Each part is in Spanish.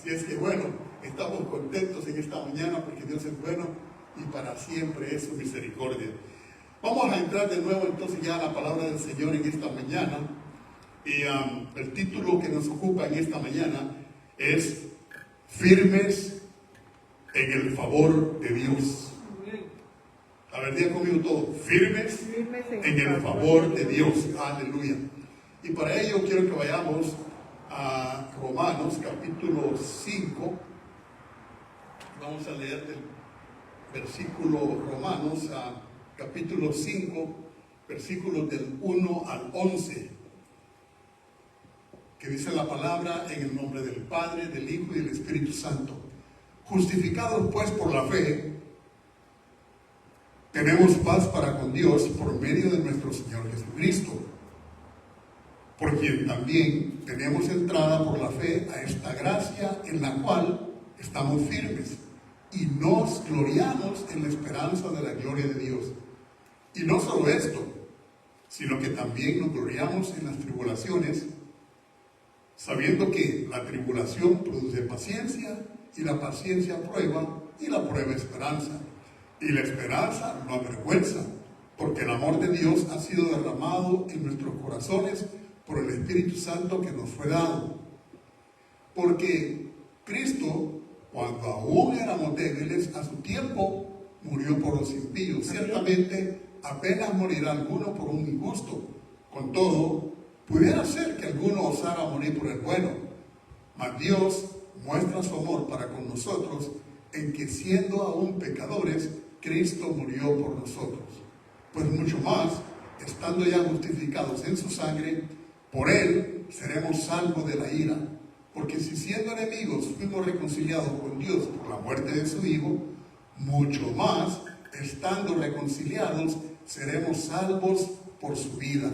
Así es que bueno, estamos contentos en esta mañana porque Dios es bueno y para siempre es su misericordia. Vamos a entrar de nuevo entonces ya a la palabra del Señor en esta mañana. Y el título que nos ocupa en esta mañana es Firmes en el favor de Dios. A ver, diga conmigo todo. Firmes en el favor de Dios. Aleluya. Y para ello quiero que vayamos a Romanos capítulo 5. Vamos a leer del versículo Romanos capítulo 5, versículos del 1 al 11, que dice la palabra: en el nombre del Padre, del Hijo y del Espíritu Santo. Justificados pues por la fe, tenemos paz para con Dios por medio de nuestro Señor Jesucristo, por quien también tenemos entrada por la fe a esta gracia en la cual estamos firmes y nos gloriamos en la esperanza de la gloria de Dios. Y no solo esto, sino que también nos gloriamos en las tribulaciones, sabiendo que la tribulación produce paciencia, y la paciencia prueba, y la prueba esperanza. Y la esperanza no avergüenza, porque el amor de Dios ha sido derramado en nuestros corazones por el Espíritu Santo que nos fue dado. Porque Cristo, cuando aún éramos débiles, a su tiempo murió por los impíos. Ciertamente, apenas morirá alguno por un injusto. Con todo, pudiera ser que alguno osara morir por el bueno. Mas Dios muestra su amor para con nosotros en que, siendo aún pecadores, Cristo murió por nosotros. Pues mucho más, estando ya justificados en su sangre, por él seremos salvos de la ira. Porque si siendo enemigos fuimos reconciliados con Dios por la muerte de su Hijo, mucho más, estando reconciliados, seremos salvos por su vida.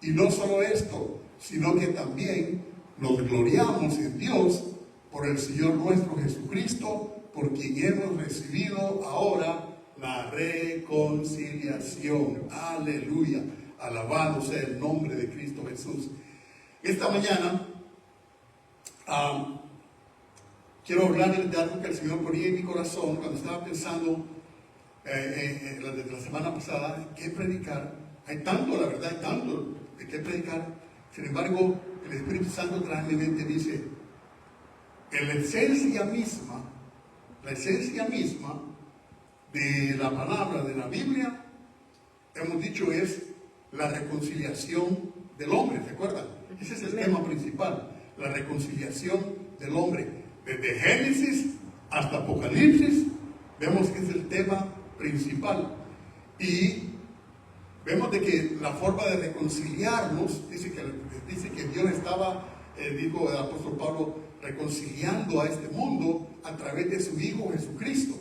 Y no solo esto, sino que también nos gloriamos en Dios por el Señor nuestro Jesucristo, por quien hemos recibido ahora la reconciliación. Aleluya. Alabado sea el nombre de Cristo Jesús. Esta mañana quiero hablar de algo que el Señor ponía en mi corazón cuando estaba pensando desde la semana pasada qué predicar. Hay tanto, la verdad, hay tanto de qué predicar. Sin embargo, el Espíritu Santo trae a mi mente, dice, la esencia misma de la palabra de la Biblia, hemos dicho, es la reconciliación del hombre. ¿Se acuerdan? Ese es el tema principal, la reconciliación del hombre. Desde Génesis hasta Apocalipsis vemos que es el tema principal. Y vemos de que la forma de reconciliarnos, dice que Dios estaba, dijo el apóstol Pablo, reconciliando a este mundo a través de su Hijo Jesucristo.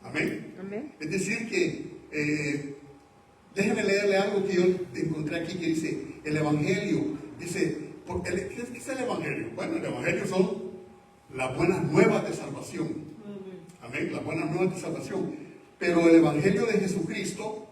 Amén. Amén. Es decir que, déjenme leerle algo que yo encontré aquí que dice, el Evangelio, dice, ¿qué es el Evangelio? Bueno, el Evangelio son las buenas nuevas de salvación. Amén, las buenas nuevas de salvación. Pero el Evangelio de Jesucristo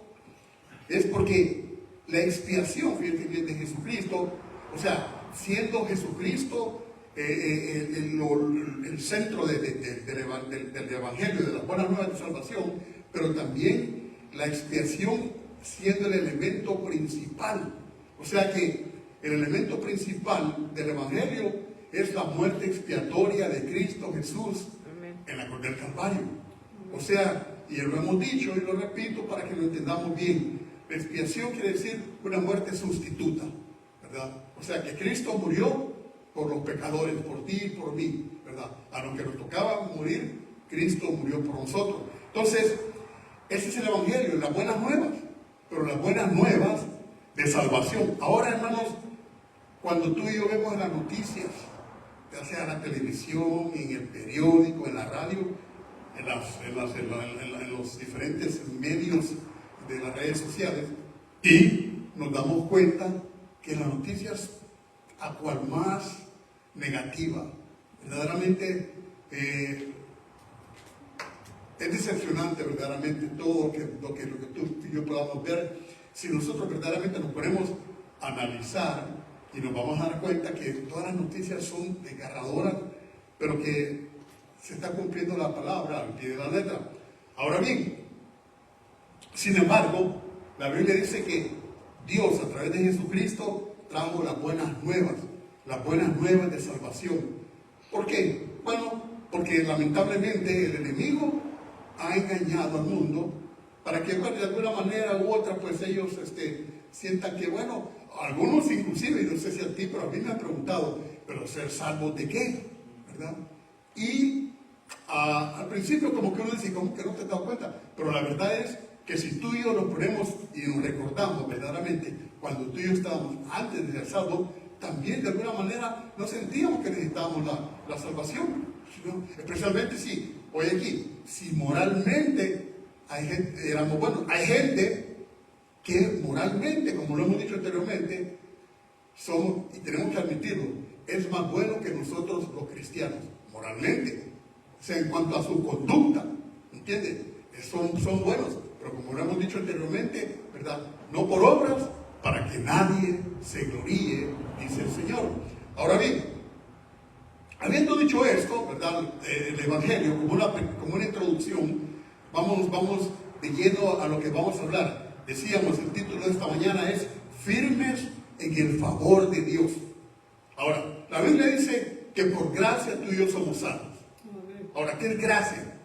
es porque la expiación, fíjense bien, de Jesucristo, o sea, siendo Jesucristo el centro del Evangelio, de las buenas nuevas de salvación, pero también la expiación siendo el elemento principal. O sea que el elemento principal del Evangelio es la muerte expiatoria de Cristo Jesús en la cruz del Calvario. O sea, y lo hemos dicho y lo repito para que lo entendamos bien, la expiación quiere decir una muerte sustituta, ¿verdad? O sea que Cristo murió por los pecadores, por ti y por mí, ¿verdad? A lo que nos tocaba morir, Cristo murió por nosotros. Entonces, ese es el Evangelio, las buenas nuevas, pero las buenas nuevas de salvación. Ahora, hermanos, cuando tú y yo vemos en las noticias, ya sea en la televisión, en el periódico, en la radio, en los diferentes medios de las redes sociales, y nos damos cuenta que las noticias, a cual más negativa, verdaderamente es decepcionante, verdaderamente todo lo que tú y yo podamos ver. Si nosotros verdaderamente nos ponemos a analizar, y nos vamos a dar cuenta que todas las noticias son desgarradoras, pero que se está cumpliendo la palabra al pie de la letra. Ahora bien, sin embargo, la Biblia dice que Dios a través de Jesucristo trajo las buenas nuevas de salvación. ¿Por qué? Bueno, porque lamentablemente el enemigo ha engañado al mundo para que, bueno, de alguna manera u otra, pues ellos sientan que, bueno, algunos inclusive, y no sé si a ti, pero a mí me han preguntado, pero ser salvos de qué, ¿verdad? Y al principio como que uno dice, ¿cómo que no te has dado cuenta? Pero la verdad es que si tú y yo nos ponemos y nos recordamos verdaderamente cuando tú y yo estábamos antes de ser salvos, también de alguna manera no sentíamos que necesitábamos la salvación, ¿no? Especialmente si, oye aquí, si moralmente éramos buenos. Hay gente que moralmente, como lo hemos dicho anteriormente, somos, y tenemos que admitirlo, es más bueno que nosotros los cristianos, moralmente. O sea, en cuanto a su conducta, ¿entiendes? Son buenos, pero como lo hemos dicho anteriormente, ¿verdad? No por obras, para que nadie se gloríe, dice el Señor. Ahora bien, habiendo dicho esto, ¿verdad? El Evangelio, como una introducción, vamos de lleno a lo que vamos a hablar. Decíamos, el título de esta mañana es Firmes en el favor de Dios. Ahora, la Biblia dice que por gracia tú y yo somos salvos. Ahora, ¿qué es gracia?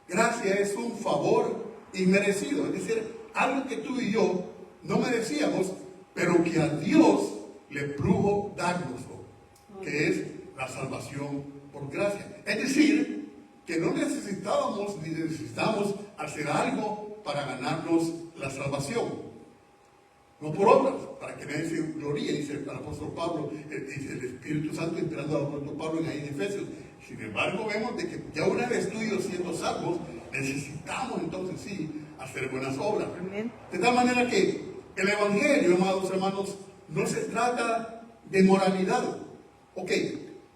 Gracia es un favor inmerecido, es decir, algo que tú y yo no merecíamos, pero que a Dios le plugo dárnoslo, que es la salvación por gracia. Es decir, que no necesitamos hacer algo para ganarnos la salvación. No por obras, para que nadie se gloríe, dice el apóstol Pablo, dice el Espíritu Santo inspirando al apóstol Pablo en Efesios. Sin embargo, vemos de que ya una vez tú y yo siendo salvos, necesitamos entonces sí hacer buenas obras. Amén. De tal manera que el Evangelio, amados hermanos, no se trata de moralidad. Ok,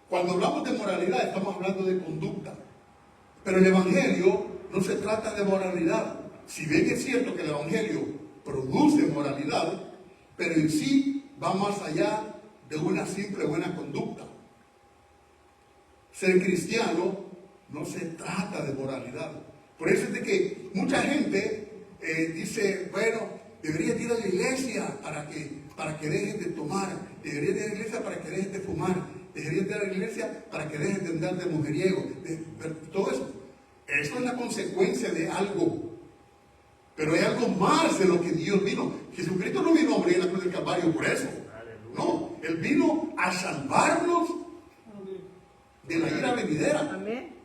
cuando hablamos de moralidad estamos hablando de conducta, pero el Evangelio no se trata de moralidad. Si bien es cierto que el Evangelio produce moralidad, pero en sí va más allá de una simple buena conducta. Ser cristiano no se trata de moralidad. Por eso es de que mucha gente dice, bueno, deberías ir a la iglesia para que dejes de tomar, deberías ir a la iglesia para que dejes de fumar, deberías ir a la iglesia para que dejes de andar de mujeriego, todo eso. Eso es la consecuencia de algo. Pero hay algo más de lo que Dios vino. Jesucristo no vino a morir en la cruz del Calvario por eso. No, Él vino a salvarnos de la ira venidera.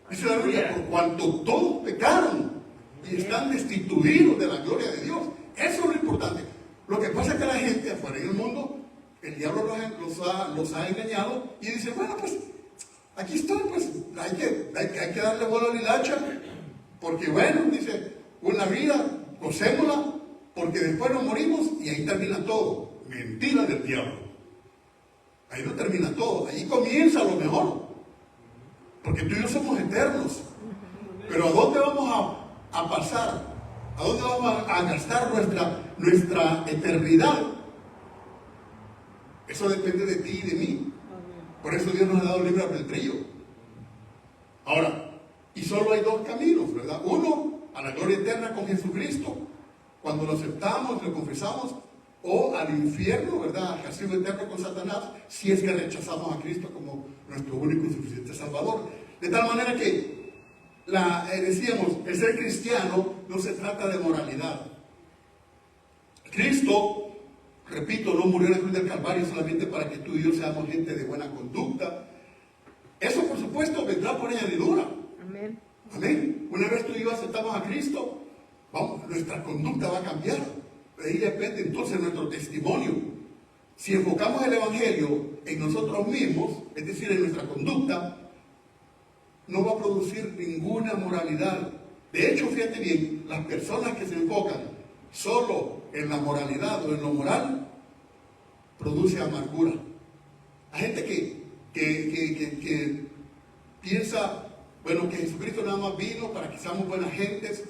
Dice la Biblia, por cuanto todos pecaron y están destituidos de la gloria de Dios. Eso es lo importante. Lo que pasa es que la gente afuera en el mundo, el diablo los ha engañado y dice, bueno, pues aquí estoy, pues hay que darle bola a la hilacha, porque bueno, dice, una vida, gocémosla, porque después nos morimos y ahí termina todo. Mentira del diablo. Ahí no termina todo, ahí comienza lo mejor. Porque tú y yo somos eternos. Pero ¿a dónde vamos a pasar? ¿A dónde vamos a gastar nuestra eternidad? Eso depende de ti y de mí. Por eso Dios nos ha dado libre albedrío. Ahora, y solo hay dos caminos, ¿verdad? Uno, a la gloria eterna con Jesucristo, cuando lo aceptamos, lo confesamos, o al infierno, ¿verdad? Al castigo eterno con Satanás, si es que rechazamos a Cristo como nuestro único y suficiente Salvador. De tal manera que, decíamos, el ser cristiano no se trata de moralidad. Cristo, repito, no murió en la cruz del Calvario solamente para que tú y yo seamos gente de buena conducta. Eso, por supuesto, vendrá por añadidura. Amén. Amén. Una vez tú y yo aceptamos a Cristo, vamos, nuestra conducta va a cambiar. De ahí depende entonces nuestro testimonio. Si enfocamos el Evangelio en nosotros mismos, es decir, en nuestra conducta, no va a producir ninguna moralidad. De hecho, fíjate bien, las personas que se enfocan solo en la moralidad o en lo moral, produce amargura. Hay gente que piensa, bueno, que Jesucristo nada más vino para que seamos buenas gentes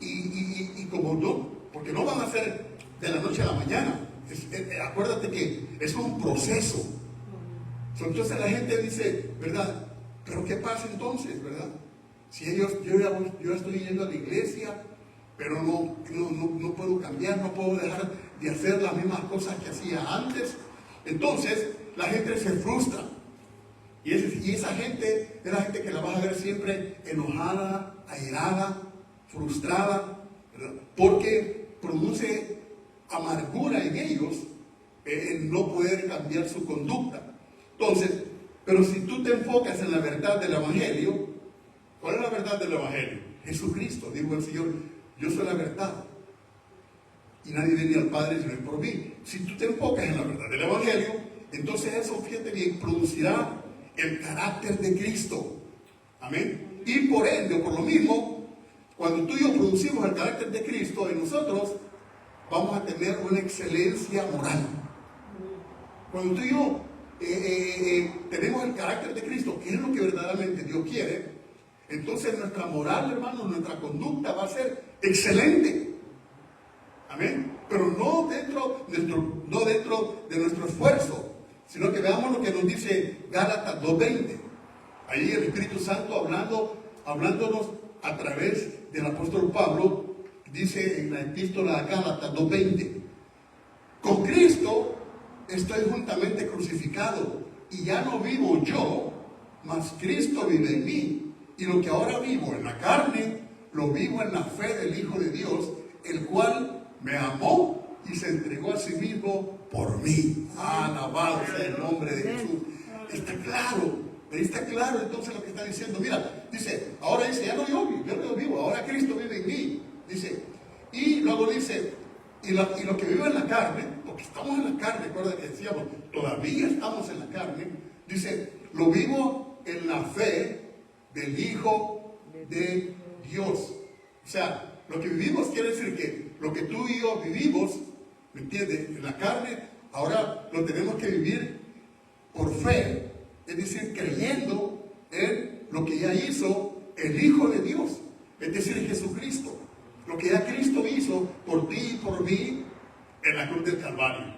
y como no, porque no van a ser de la noche a la mañana. Acuérdate que es un proceso. Entonces la gente dice, ¿verdad? Pero ¿qué pasa entonces, verdad? Si yo estoy yendo a la iglesia, pero no puedo cambiar, no puedo dejar de hacer las mismas cosas que hacía antes. Entonces, la gente se frustra. Y esa gente es la gente que la vas a ver siempre enojada, airada, frustrada, ¿verdad? Porque produce amargura en ellos el no poder cambiar su conducta. Entonces, pero si tú te enfocas en la verdad del Evangelio, ¿cuál es la verdad del Evangelio? Jesucristo, dijo el Señor, yo soy la verdad. Y nadie viene al Padre si no es por mí. Si tú te enfocas en la verdad del Evangelio, entonces eso, fíjate bien, producirá el carácter de Cristo. Amén. Y por ende, o por lo mismo, cuando tú y yo producimos el carácter de Cristo en nosotros, vamos a tener una excelencia moral. Cuando tú y yo tenemos el carácter de Cristo, que es lo que verdaderamente Dios quiere, entonces nuestra moral, hermano, nuestra conducta va a ser excelente. Amén. Pero no dentro de nuestro esfuerzo, sino que veamos lo que nos dice Gálatas 2:20. Ahí el Espíritu Santo hablándonos a través del apóstol Pablo, dice en la epístola a Gálatas 2:20: con Cristo estoy juntamente crucificado, y ya no vivo yo, mas Cristo vive en mí. Y lo que ahora vivo en la carne, lo vivo en la fe del Hijo de Dios, el cual me amó y se entregó a sí mismo por mí. Alabado sea el nombre de Jesús. Está claro entonces lo que está diciendo. Mira, dice, ahora dice, ya no yo vivo, ahora Cristo vive en mí. Dice, y luego dice, y lo que vivo en la carne, porque estamos en la carne, recuerda que decíamos, todavía estamos en la carne, dice, lo vivo en la fe del Hijo de Dios. O sea, lo que vivimos quiere decir que lo que tú y yo vivimos, ¿me entiendes? En la carne, ahora lo tenemos que vivir por fe, es decir, creyendo en lo que ya hizo el Hijo de Dios, es decir, Jesucristo. Lo que ya Cristo hizo por ti y por mí en la cruz del Calvario.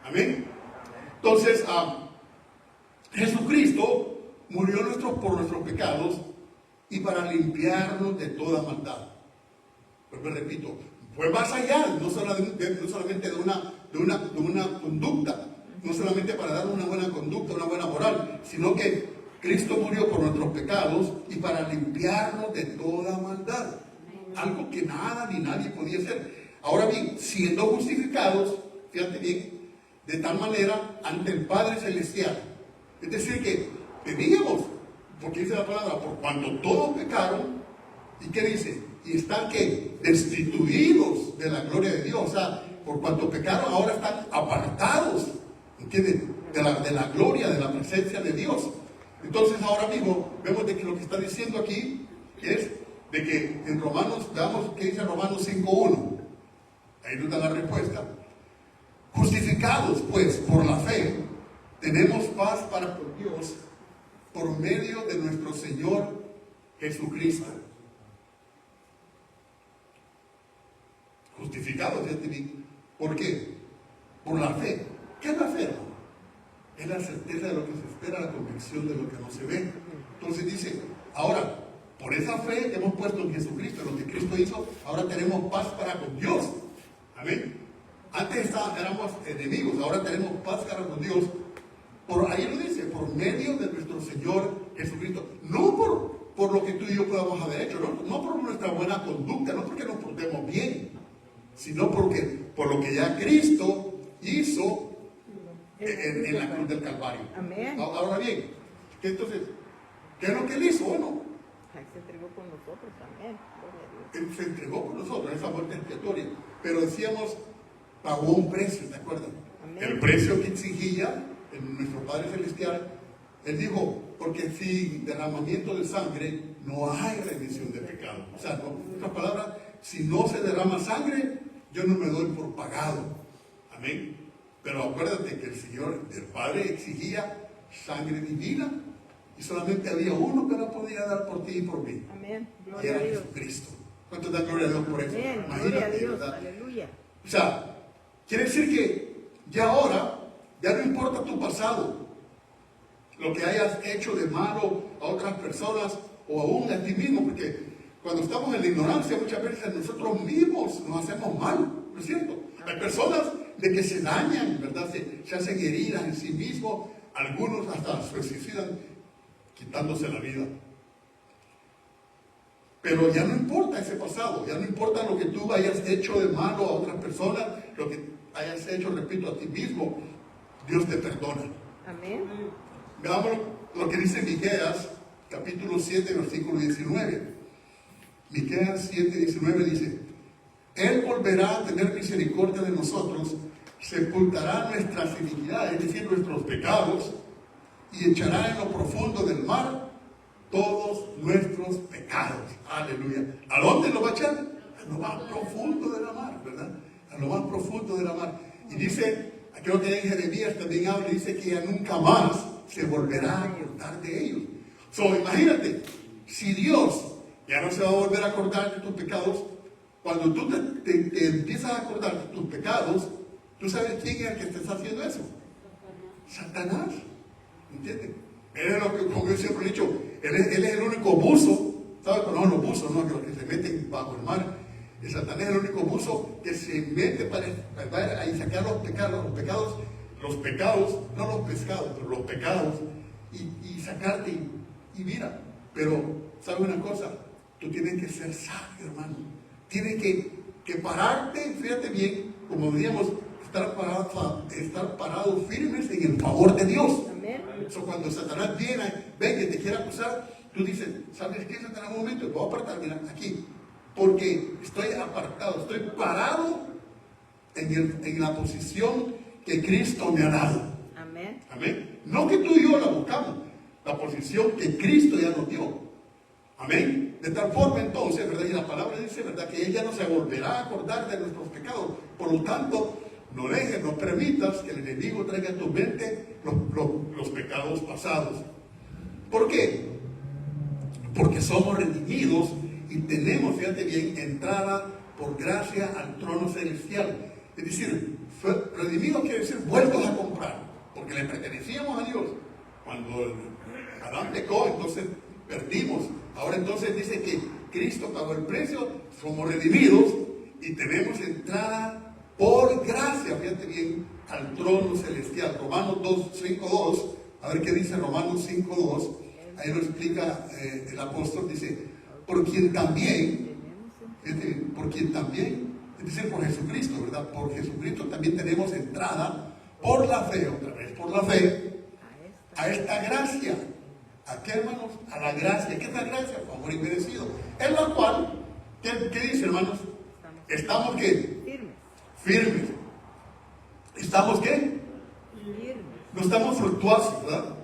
Amén. Entonces, Jesucristo murió por nuestros pecados y para limpiarnos de toda maldad. Pues me repito, fue más allá, no solamente de una conducta, no solamente para dar una buena conducta, una buena moral, sino que Cristo murió por nuestros pecados y para limpiarnos de toda maldad. Algo que nada ni nadie podía hacer. Ahora bien, siendo justificados, fíjate bien, de tal manera ante el Padre Celestial. Es decir, que teníamos, porque dice la palabra, por cuanto todos pecaron, ¿y qué dice? Y están que destituidos de la gloria de Dios. O sea, por cuanto pecaron, ahora están apartados, ¿entiendes? De la gloria, de la presencia de Dios. Entonces ahora mismo vemos de que lo que está diciendo aquí es de que en Romanos, veamos qué dice Romanos 5:1. Ahí nos da la respuesta. Justificados pues por la fe, tenemos paz para con Dios por medio de nuestro Señor Jesucristo. Justificados, ¿por qué? Por la fe. ¿Qué es la fe? Es la certeza de lo que se espera, la convicción de lo que no se ve. Entonces dice, ahora, por esa fe que hemos puesto en Jesucristo, en lo que Cristo hizo, ahora tenemos paz para con Dios. Amén. Antes éramos enemigos, ahora tenemos paz para con Dios. Ahí lo dice, por medio de nuestro Señor Jesucristo. No por lo que tú y yo podamos haber hecho, no por nuestra buena conducta, no porque nos portemos bien, sino por lo que ya Cristo hizo en la cruz del Calvario. Amén. Ahora bien, entonces, ¿qué es lo que Él hizo? Bueno, se entregó por nosotros también. Él se entregó por nosotros, esa muerte expiatoria. Pero decíamos, pagó un precio, ¿te acuerdas? Amén. El precio que exigía nuestro Padre Celestial. Él dijo, porque sin derramamiento de sangre no hay remisión de pecado. O sea, en otras palabras, si no se derrama sangre, yo no me doy por pagado. Amén. Pero acuérdate que el Padre exigía sangre divina y solamente había uno que la podía dar por ti y por mí. Amén. Y Gloria era a Dios. Jesucristo. ¿Cuántos dan gloria a Dios por eso? Amén. Gloria a Imagínate, Dios. ¿verdad? Aleluya. O sea, quiere decir que ya ahora, ya no importa tu pasado. lo que hayas hecho de malo a otras personas o aún a ti mismo, porque cuando estamos en la ignorancia muchas veces nosotros mismos nos hacemos mal, ¿no es cierto? Hay personas de que se dañan, ¿verdad? Se hacen heridas en sí mismos, algunos hasta se suicidan quitándose la vida. Pero ya no importa ese pasado, ya no importa lo que tú hayas hecho de malo a otras personas, lo que hayas hecho, repito, a ti mismo, Dios te perdona. Amén. Veamos lo que dice Miqueas, capítulo 7, versículo 19. Miqueas 7, 19 dice: Él volverá a tener misericordia de nosotros, sepultará nuestras iniquidades, es decir, nuestros pecados, y echará en lo profundo del mar todos nuestros pecados. Aleluya. ¿A dónde lo va a echar? A lo más profundo de la mar, ¿verdad? A lo más profundo de la mar. Y dice, creo que en Jeremías también habla, dice que ya nunca más se volverá a acordar de ellos. Imagínate, si Dios ya no se va a volver a acordar de tus pecados, cuando tú te empiezas a acordar de tus pecados, ¿tú sabes quién es el que te está haciendo eso? Satanás. ¿Entiendes? Él es lo que, como yo siempre he dicho, él es el único buzo, ¿sabes? Pero no los buzos, ¿no? Que los que se meten bajo el mar. El Satanás es el único buzo que se mete para ahí sacar los pecados, no los pescados, pero los pecados, y sacarte, y mira, pero, ¿sabes una cosa? Tú tienes que ser sabio, hermano. Tienes que pararte, fíjate bien, como diríamos, estar parados firmes en el favor de Dios. Amén. Cuando Satanás viene, ve que te quiere acusar, tú dices, ¿sabes qué, Satanás? Un momento, voy a apartar, mira, aquí, porque estoy apartado, estoy parado en la posición que Cristo me ha dado. Amén. Amén. No que tú y yo la buscamos, la posición que Cristo ya nos dio. Amén. De tal forma entonces, ¿verdad? Y la palabra dice, ¿verdad? Que ella no se volverá a acordar de nuestros pecados. Por lo tanto, no dejes, no permitas que el enemigo traiga a tu mente los pecados pasados. ¿Por qué? Porque somos redimidos y tenemos, fíjate bien, entrada por gracia al trono celestial. Es decir, redimidos quiere decir vueltos a comprar, porque le pertenecíamos a Dios. Cuando Adán pecó, entonces perdimos. Ahora entonces dice que Cristo pagó el precio, somos redimidos y tenemos entrada por gracia, fíjate bien, al trono celestial. Romanos 5.2, a ver qué dice Romanos 5.2, ahí lo explica el apóstol, dice, por quien también, es decir, por Jesucristo, ¿verdad? Por Jesucristo también tenemos entrada por la fe, otra vez por la fe, a esta gracia. ¿A qué, hermanos? A la gracia. ¿Qué es la gracia? Favor inmerecido. En la cual, ¿qué dice, hermanos? ¿Estamos qué? Firmes. ¿Estamos qué? Firmes. No estamos fluctuosos, ¿verdad?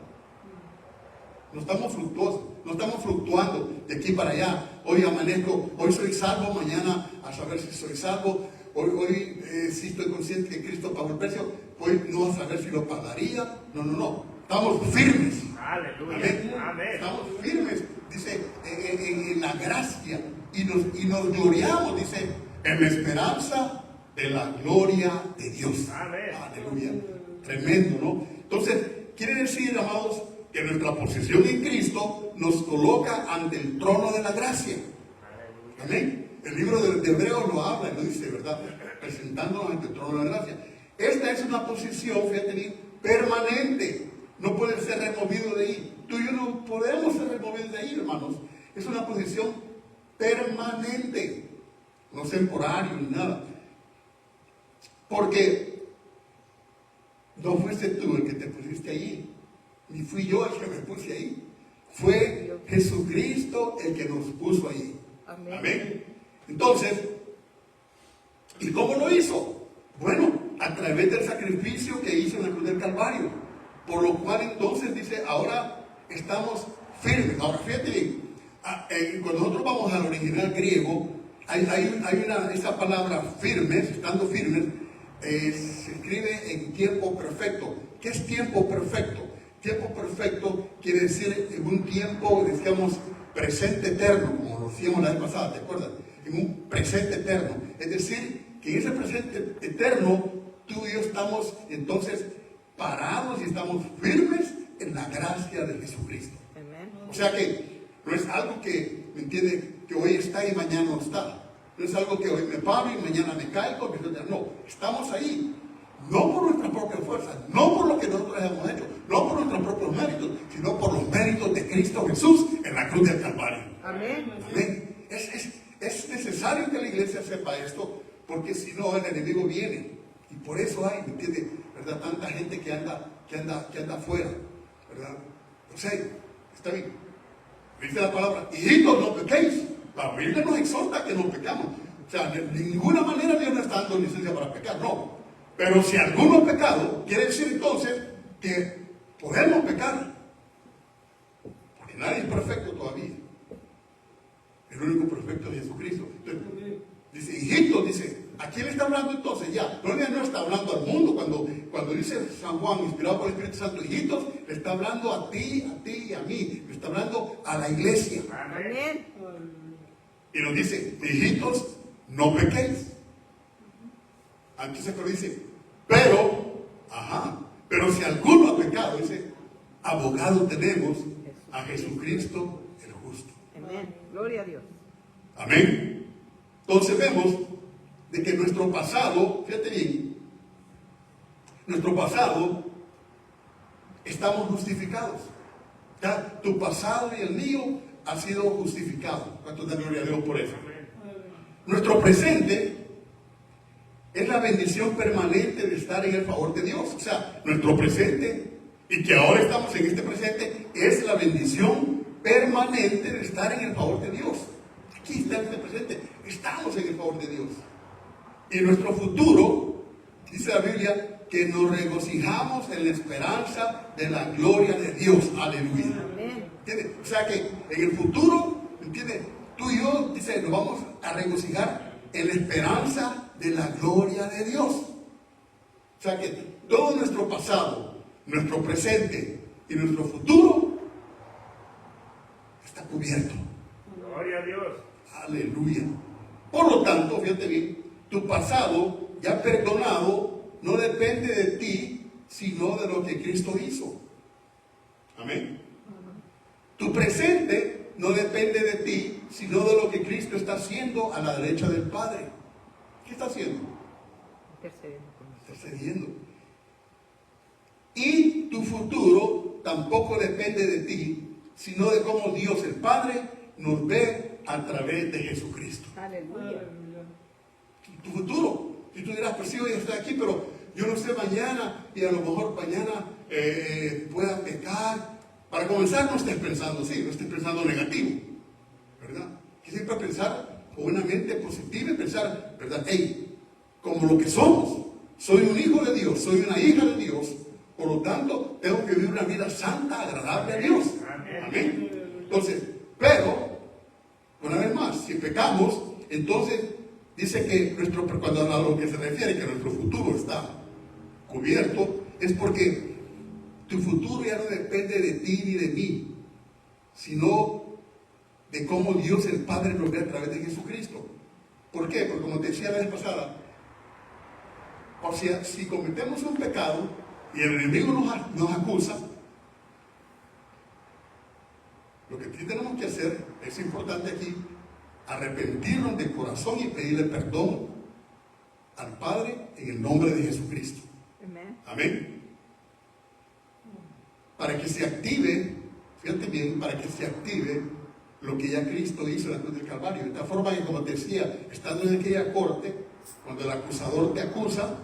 No estamos fluctuosos. No estamos fluctuando de aquí para allá. Hoy amanezco, hoy soy salvo, mañana a saber si soy salvo. Hoy sí estoy consciente que Cristo pagó el precio. Hoy no a saber si lo pagaría. No. Estamos firmes. Aleluya. Amén. Amén. Estamos firmes, dice, en la gracia. Y nos gloriamos, dice, en la esperanza de la gloria de Dios. Amén. Aleluya. Tremendo, ¿no? Entonces, quiere decir, amados, que nuestra posición en Cristo nos coloca ante el trono de la gracia. Amén. El libro de Hebreos lo habla y lo dice, ¿verdad? Presentándonos ante el trono de la gracia. Esta es una posición, fíjate bien, permanente. No puede ser removido de ahí. Tú y yo no podemos ser removidos de ahí, hermanos. Es una posición permanente, no temporario ni nada. Porque no fuiste tú el que te pusiste ahí, ni fui yo el que me puse ahí. Fue Jesucristo el que nos puso ahí. Amén. Amén. Entonces, ¿y cómo lo hizo? Bueno, a través del sacrificio que hizo en la cruz del Calvario. Por lo cual entonces dice, ahora estamos firmes. Ahora fíjate bien, cuando nosotros vamos al original griego, hay esa palabra firmes, estando firmes, se escribe en tiempo perfecto. ¿Qué es tiempo perfecto? Tiempo perfecto quiere decir en un tiempo, decíamos, presente eterno, como lo decíamos la vez pasada, ¿te acuerdas? En un presente eterno. Es decir, que en ese presente eterno, tú y yo estamos entonces parados y estamos firmes en en la gracia de Jesucristo. Amén. O sea que no es algo que, ¿me entiende? Que hoy está y mañana no está. No es algo que hoy me paro y mañana me caigo. No, estamos ahí. No por nuestra propia fuerza, no por lo que nosotros hemos hecho, no por nuestros propios méritos, sino por los méritos de Cristo Jesús en la cruz del Calvario. Amén. Amén. Es necesario que la iglesia sepa esto, porque si no el enemigo viene. Y por eso hay, ¿me entiende? ¿Verdad? Tanta gente que anda afuera, ¿verdad? O sea, está bien. Dice la palabra, hijitos, no pequéis. La Biblia nos exhorta que no pecamos. O sea, de ninguna manera Dios no está dando licencia para pecar, no. Pero si alguno ha pecado, quiere decir entonces que podemos pecar. Porque nadie es perfecto todavía. El único perfecto es Jesucristo. Entonces, dice, hijitos, dice, ¿a quién le está hablando entonces? Ya, no está hablando al mundo. Cuando dice San Juan, inspirado por el Espíritu Santo, hijitos, le está hablando a ti y a mí. Le está hablando a la iglesia. Amén. Y nos dice, hijitos, no pequéis. Entonces pero dice, pero si alguno ha pecado, dice, abogado tenemos a Jesucristo el justo. Amén. Gloria a Dios. Amén. Entonces vemos de que nuestro pasado, fíjate bien, nuestro pasado estamos justificados. Ya, tu pasado y el mío ha sido justificado. ¿Cuánto da gloria a Dios por eso? Nuestro presente es la bendición permanente de estar en el favor de Dios. O sea, nuestro presente, y que ahora estamos en este presente, es la bendición permanente de estar en el favor de Dios. Aquí está este presente, estamos en el favor de Dios. Y nuestro futuro, dice la Biblia, que nos regocijamos en la esperanza de la gloria de Dios. Aleluya. ¿Entiendes? O sea que en el futuro, ¿entiendes? Tú y yo, dice, nos vamos a regocijar en la esperanza de la gloria de Dios. O sea que todo nuestro pasado, nuestro presente y nuestro futuro está cubierto. Gloria a Dios. Aleluya. Por lo tanto, fíjate bien, tu pasado ya perdonado no depende de ti, sino de lo que Cristo hizo. Amén. Tu presente no depende de ti, sino de lo que Cristo está haciendo a la derecha del Padre. ¿Qué está haciendo? Intercediendo. Y tu futuro tampoco depende de ti, sino de cómo Dios el Padre nos ve a través de Jesucristo. Aleluya. Tu futuro. Si tú dirás, pues sí, hoy estoy aquí, pero yo no sé mañana, y a lo mejor mañana pueda pecar. Para comenzar, no estés pensando así, no estés pensando negativo, ¿verdad? Que siempre pensar con una mente positiva y pensar, ¿verdad? Hey, como lo que somos, soy un hijo de Dios, soy una hija de Dios, por lo tanto, tengo que vivir una vida santa, agradable a Dios. Amén. Entonces, pero, una vez más, si pecamos, entonces dice que cuando a lo que se refiere que nuestro futuro está cubierto, es porque tu futuro ya no depende de ti ni de mí, sino de cómo Dios el Padre nos ve a través de Jesucristo. ¿Por qué? Porque como te decía la vez pasada, o sea, si cometemos un pecado y el enemigo nos acusa, lo que sí tenemos que hacer, es importante aquí, arrepentirnos de corazón y pedirle perdón al Padre en el nombre de Jesucristo. Amén. Para que se active, fíjate bien, para que se active lo que ya Cristo hizo en la cruz del Calvario. De esta forma que, como te decía, estando en aquella corte, cuando el acusador te acusa,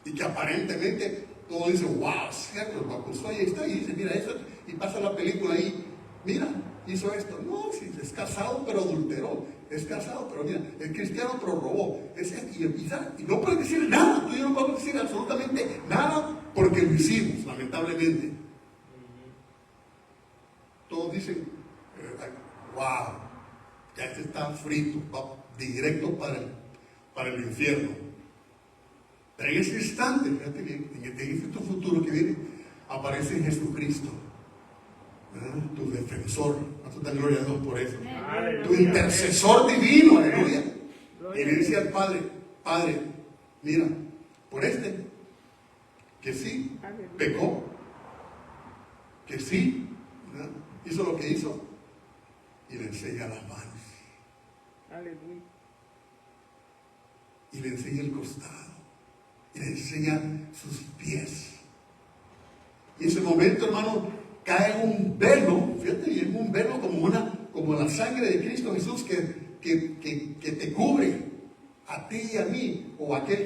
y que aparentemente todo dice, wow, cierto, lo acusó y está, y dice, mira eso, y pasa la película ahí, mira, hizo esto. No, sí, es casado pero adulteró, es casado pero mira, es cristiano pero robó, y no puedes decir nada, tú y yo no podemos decir absolutamente nada porque lo hicimos, lamentablemente. Todos dicen, wow, ya este está frito, va directo para el infierno. Pero en ese instante, fíjate bien, en este futuro que viene, aparece Jesucristo, tu defensor. ¿Cuánto da gloria a Dios por eso? Aleluya. Tu intercesor divino, aleluya. Y le dice al Padre, Padre, mira, por que sí, pecó, que sí, ¿verdad? Hizo lo que hizo y le enseña las manos. Aleluya. Y le enseña el costado. Y le enseña sus pies. Y en ese momento, hermano, cae un velo, fíjate, y es un velo como la sangre de Cristo Jesús que te cubre a ti y a mí, o aquel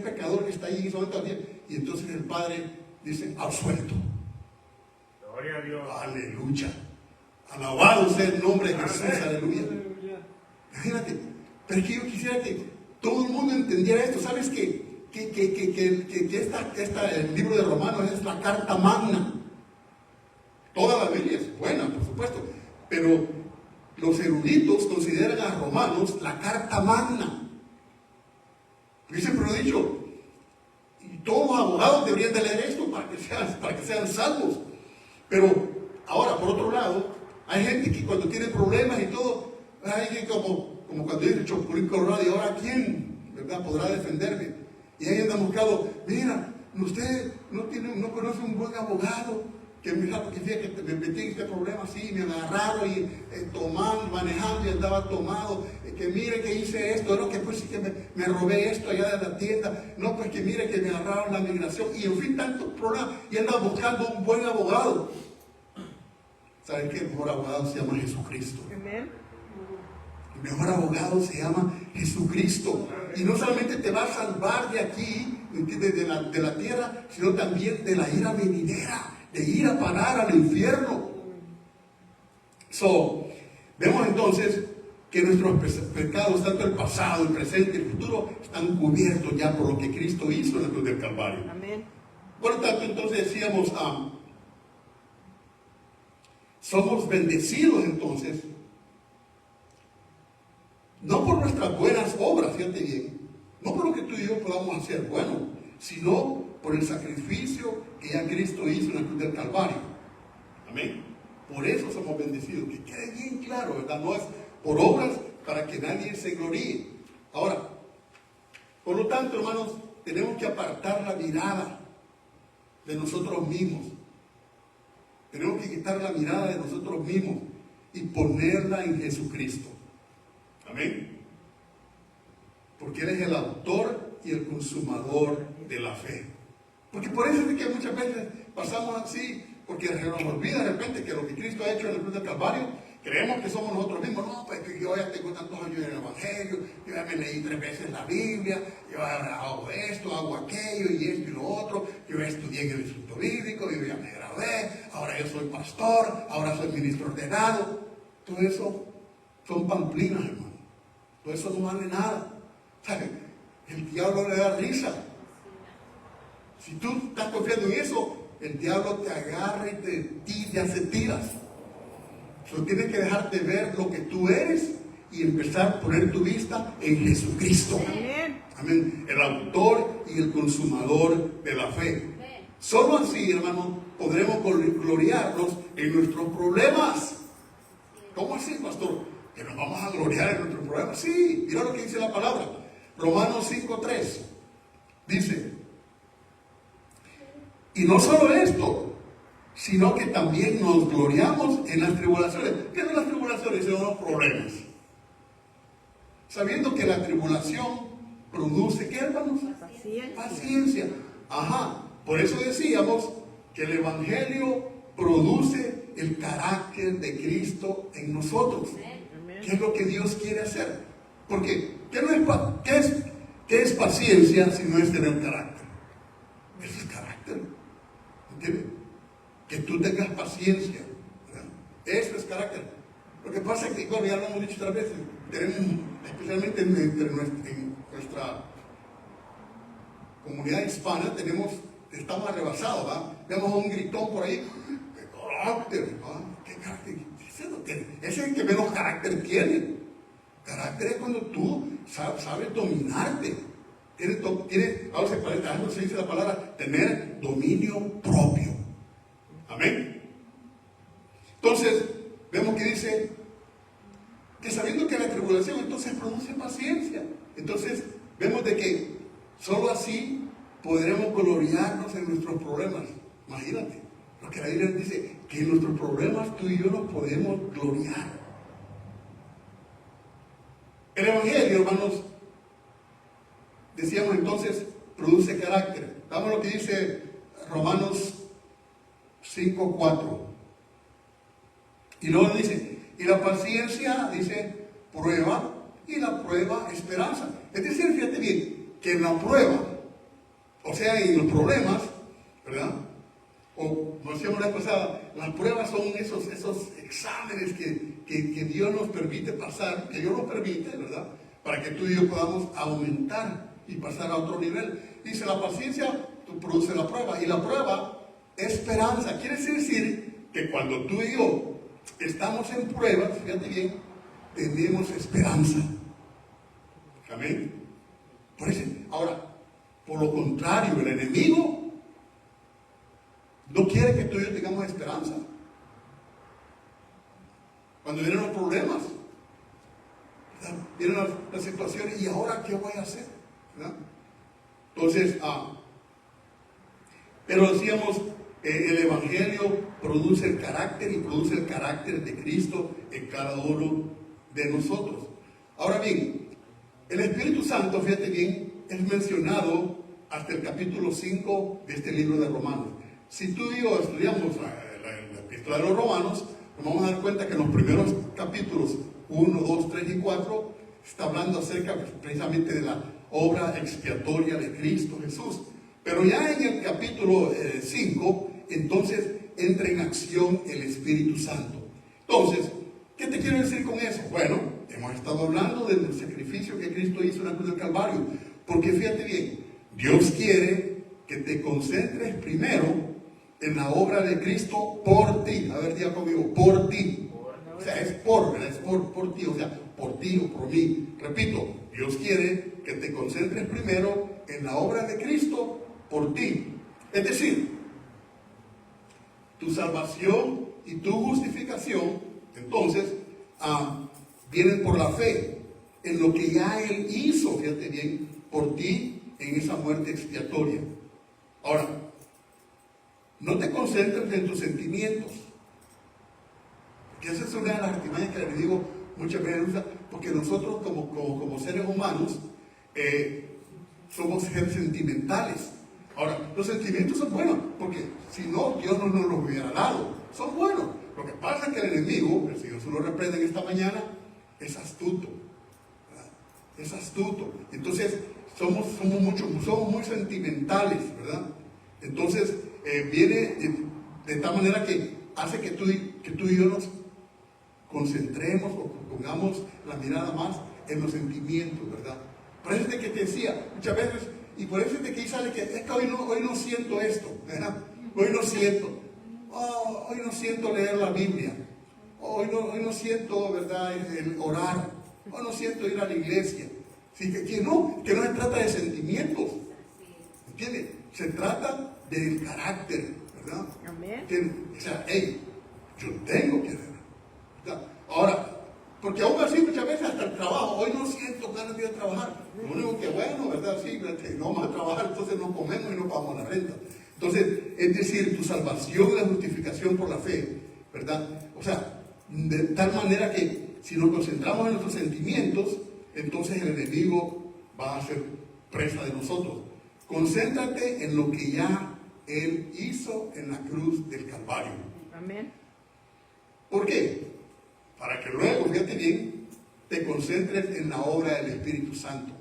pecador que está ahí en ese momento también. Y entonces el Padre dice, absuelto. Gloria a Dios. Aleluya. Alabado sea el nombre de Jesús, aleluya. Imagínate, pero es que yo quisiera que todo el mundo entendiera esto. ¿Sabes que el libro de Romanos es la carta magna? Toda la Biblia es buena, por supuesto, pero los eruditos consideran a Romanos la carta magna. Yo siempre lo he dicho, y todos los abogados deberían de leer esto para que sean salvos. Pero ahora, por otro lado, hay gente que cuando tiene problemas y todo, hay gente como cuando dice Chapulín Colorado, y ahora ¿quién, verdad, podrá defenderme? Y ahí andan buscando, mira, usted no conoce un buen abogado, que mira, porque fíjate que me metí en este problema así, me agarraron y tomando, manejando y andaba tomado, que mire que hice esto, no, que pues sí que me robé esto allá de la tienda, no, pues que mire que me agarraron la migración, y en fin, tantos problemas, y andaba buscando un buen abogado. ¿Saben qué? El mejor abogado se llama Jesucristo. Amén. El mejor abogado se llama Jesucristo. Y no solamente te va a salvar de aquí, de la tierra, sino también de la ira venidera, de ir a parar al infierno. Vemos entonces que nuestros pecados, tanto el pasado, el presente y el futuro, están cubiertos ya por lo que Cristo hizo en la cruz del Calvario. Amén. Por lo tanto, entonces decíamos, somos bendecidos entonces, no por nuestras buenas obras, fíjate bien, no por lo que tú y yo podamos hacer bueno, sino por el sacrificio que ya Cristo hizo en la cruz del Calvario. Amén. Por eso somos bendecidos, que quede bien claro, ¿verdad? No es por obras para que nadie se gloríe. Ahora, por lo tanto, hermanos, tenemos que apartar la mirada de nosotros mismos. Tenemos que quitar la mirada de nosotros mismos y ponerla en Jesucristo. Amén. Porque Él es el autor y el consumador de la fe. Porque por eso es que muchas veces pasamos así, porque se nos olvida de repente que lo que Cristo ha hecho en la cruz del Calvario, creemos que somos nosotros mismos. No, pues que yo ya tengo tantos años en el Evangelio, yo ya me leí 3 veces la Biblia, yo ahora hago esto, hago aquello, y esto y lo otro, yo ya estudié en el Instituto Bíblico, yo ya me gradué, ahora yo soy pastor, ahora soy ministro ordenado. Todo eso son pamplinas, hermano. Todo eso no vale nada. ¿Sabe? El diablo le da risa. Si tú estás confiando en eso, el diablo te agarra y te hace tiras. Solo tienes que dejarte ver lo que tú eres y empezar a poner tu vista en Jesucristo. Amén. Amén. El autor y el consumador de la fe. Solo así, hermano, podremos gloriarnos en nuestros problemas. ¿Cómo así, pastor? Que nos vamos a gloriar en nuestros problemas. Sí, mira lo que dice la palabra. Romanos 5:3. Dice, y no solo esto, sino que también nos gloriamos en las tribulaciones. ¿Qué son las tribulaciones? Son los problemas. Sabiendo que la tribulación produce, ¿qué, hermanos? Paciencia. Paciencia. Ajá. Por eso decíamos que el Evangelio produce el carácter de Cristo en nosotros. Amén. ¿Qué es lo que Dios quiere hacer? Porque, ¿qué es paciencia si no es tener carácter? Ese es carácter. ¿Entiendes? Que tú tengas paciencia, ¿verdad? Eso es carácter. Lo que pasa es que, bueno, ya lo hemos dicho otras veces, tenemos, especialmente en nuestra comunidad hispana, estamos arrebasados, ¿verdad? Vemos a un gritón por ahí, ¡qué carácter! ¿verdad? ¿Qué carácter? Ese es el que menos carácter tiene. Carácter es cuando tú sabes dominarte. Ahora se dice la palabra, tener dominio propio. Amén. Entonces, vemos que dice que sabiendo que la tribulación entonces produce paciencia. Entonces, vemos de que solo así podremos gloriarnos en nuestros problemas. Imagínate, Lo que la Biblia dice, que en nuestros problemas tú y yo nos podemos gloriar. El Evangelio, hermanos, decíamos entonces, produce carácter. Vamos a lo que dice Romanos 5:4. Y luego dice, y la paciencia, dice, prueba, y la prueba, esperanza. Es decir, fíjate bien, que en la prueba, o sea, en los problemas, ¿verdad? O, como decíamos la vez pasada, las pruebas son esos exámenes que Dios nos permite pasar, que Dios nos permite, ¿verdad? Para que tú y yo podamos aumentar y pasar a otro nivel. Dice, la paciencia produce la prueba, y la prueba, esperanza. Quiere decir que cuando tú y yo estamos en pruebas, fíjate bien, tenemos esperanza. Amén. Por eso, ahora, por lo contrario, el enemigo no quiere que tú y yo tengamos esperanza. Cuando vienen los problemas, ¿verdad? Vienen las situaciones, ¿y ahora qué voy a hacer? ¿Verdad? Entonces, pero decíamos, el Evangelio produce el carácter y produce el carácter de Cristo en cada uno de nosotros. Ahora bien, el Espíritu Santo, fíjate bien, es mencionado hasta el capítulo 5 de este libro de Romanos. Si tú y yo estudiamos la epístola de los Romanos, nos vamos a dar cuenta que en los primeros capítulos 1, 2, 3 y 4 está hablando acerca precisamente de la obra expiatoria de Cristo Jesús. Pero ya en el capítulo 5, entonces entra en acción el Espíritu Santo. Entonces, ¿qué te quiero decir con eso? Bueno, hemos estado hablando del sacrificio que Cristo hizo en la cruz del Calvario. Porque fíjate bien, Dios quiere que te concentres primero en la obra de Cristo por ti. A ver, diga conmigo, por ti. O sea, es por ti, o sea, por ti o por mí. Repito, Dios quiere que te concentres primero en la obra de Cristo por ti. Es decir, tu salvación y tu justificación, entonces, vienen por la fe en lo que ya Él hizo, fíjate bien, por ti en esa muerte expiatoria. Ahora, no te concentres en tus sentimientos, porque esa es una de las artimañas que les digo muchas veces, porque nosotros como seres humanos somos seres sentimentales. Ahora, los sentimientos son buenos, porque si no, Dios no nos los hubiera dado. Son buenos. Lo que pasa es que el enemigo, el Señor se lo reprende en esta mañana, es astuto. ¿Verdad? Es astuto. Entonces, somos muy sentimentales, ¿verdad? Entonces, viene de tal manera que hace que tú y yo nos concentremos o pongamos la mirada más en los sentimientos, ¿verdad? Por eso es de que te decía muchas veces, y por eso es de que ahí sale que es que hoy no siento esto, ¿verdad? Hoy no siento leer la Biblia, hoy no siento, ¿verdad?, el orar, hoy no siento ir a la iglesia. Así que no se trata de sentimientos, ¿entiendes? Se trata del carácter, ¿verdad? Amén. O sea, yo tengo que ver, ¿verdad? Ahora, porque aún así muchas veces hasta el trabajo, hoy no siento ganas de ir a trabajar. Lo único que bueno, ¿verdad? Sí, no vamos a trabajar, entonces no comemos y no pagamos la renta. Entonces, es decir, tu salvación y la justificación por la fe, ¿verdad? O sea, de tal manera que si nos concentramos en nuestros sentimientos, entonces el enemigo va a ser presa de nosotros. Concéntrate en lo que ya Él hizo en la cruz del Calvario. Amén. ¿Por qué? Para que luego, fíjate bien, te concentres en la obra del Espíritu Santo.